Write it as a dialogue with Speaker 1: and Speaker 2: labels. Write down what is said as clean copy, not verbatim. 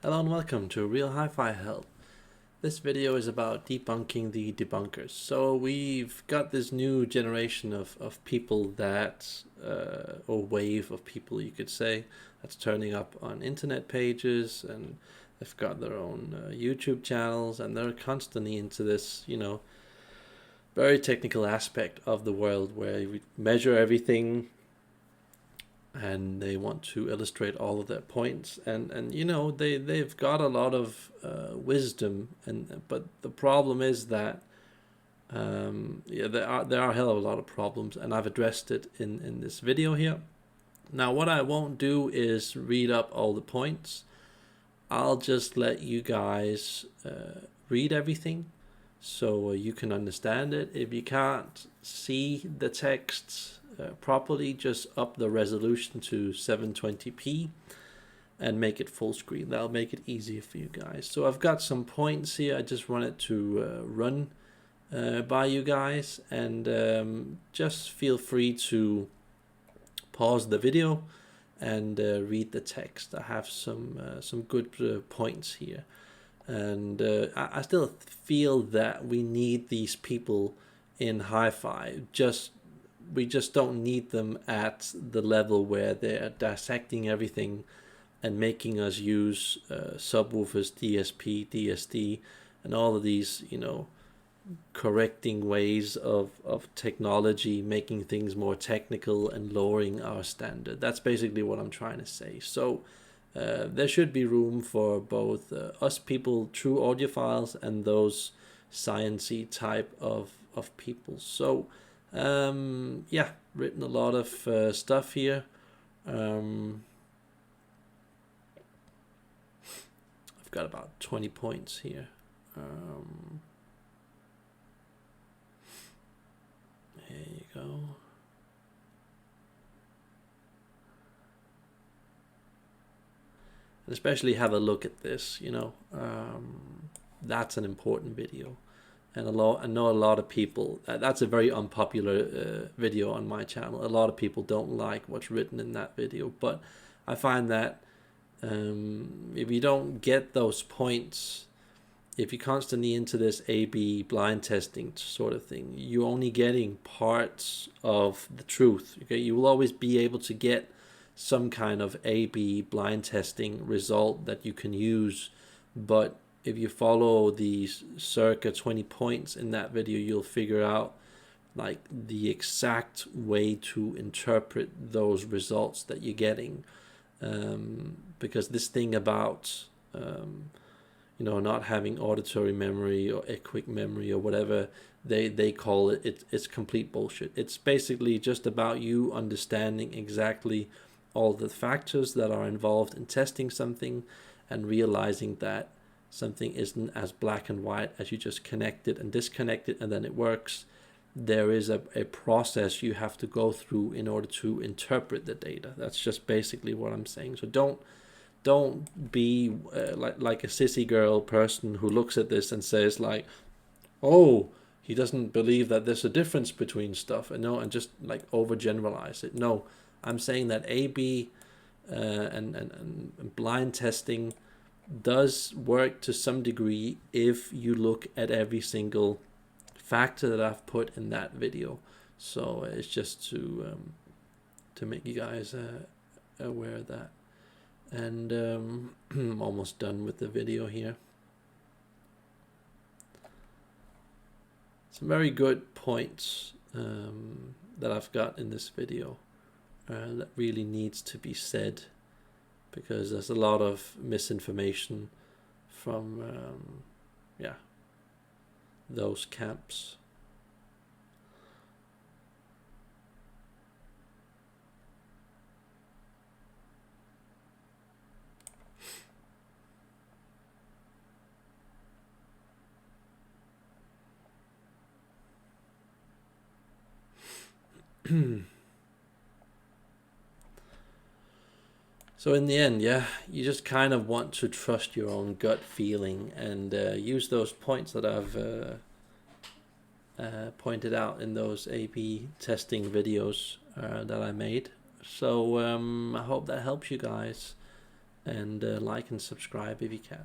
Speaker 1: Hello and welcome to Real Hi-Fi Help. This video is about debunking the debunkers. So we've got this new generation of people that, or wave of people you could say, that's turning up on internet pages, and they've got their own YouTube channels, and they're constantly into this, very technical aspect of the world where we measure everything, and they want to illustrate all of their points, and they've got a lot of wisdom, but the problem is that there are a hell of a lot of problems, and I've addressed it in this video here. Now what I won't do is read up all the points. I'll just let you guys read everything so you can understand it. If you can't see the texts properly, just up the resolution to 720p and make it full screen. That'll make it easier for you guys. So I've got some points here. I just wanted to run by you guys, and just feel free to pause the video and read the text. I have some good points here, and I still feel that we need these people in hi-fi. We just don't need them at the level where they're dissecting everything and making us use subwoofers, DSP, DSD, and all of these, correcting ways of technology, making things more technical and lowering our standard. That's basically what I'm trying to say. So there should be room for both us people, true audiophiles, and those sciencey type of people. So yeah, written a lot of stuff here. I've got about 20 points here. There you go. And especially have a look at this, that's an important video. And I know a lot of people, that's a very unpopular video on my channel. A lot of people don't like what's written in that video, but I find that if you don't get those points, if you're constantly into this A/B blind testing sort of thing, you're only getting parts of the truth. Okay, you will always be able to get some kind of A/B blind testing result that you can use, but if you follow these circa 20 points in that video, you'll figure out like the exact way to interpret those results that you're getting, because this thing about not having auditory memory or echoic memory or whatever they call it, it's complete bullshit. It's basically just about you understanding exactly all the factors that are involved in testing something and realizing that something isn't as black and white as you just connect it and disconnect it and then it works. There is a process you have to go through in order to interpret the data. That's just basically what I'm saying. So don't be like a sissy girl person who looks at this and says like, oh, he doesn't believe that there's a difference between stuff, and just like overgeneralize it. No, I'm saying that A/B and blind testing does work to some degree if you look at every single factor that I've put in that video. So it's just to make you guys aware of that. And I'm almost done with the video here. Some very good points that I've got in this video that really needs to be said, because there's a lot of misinformation from those camps. So in the end, you just kind of want to trust your own gut feeling and use those points that I've pointed out in those A/B testing videos that I made. So I hope that helps you guys. and like and subscribe if you can.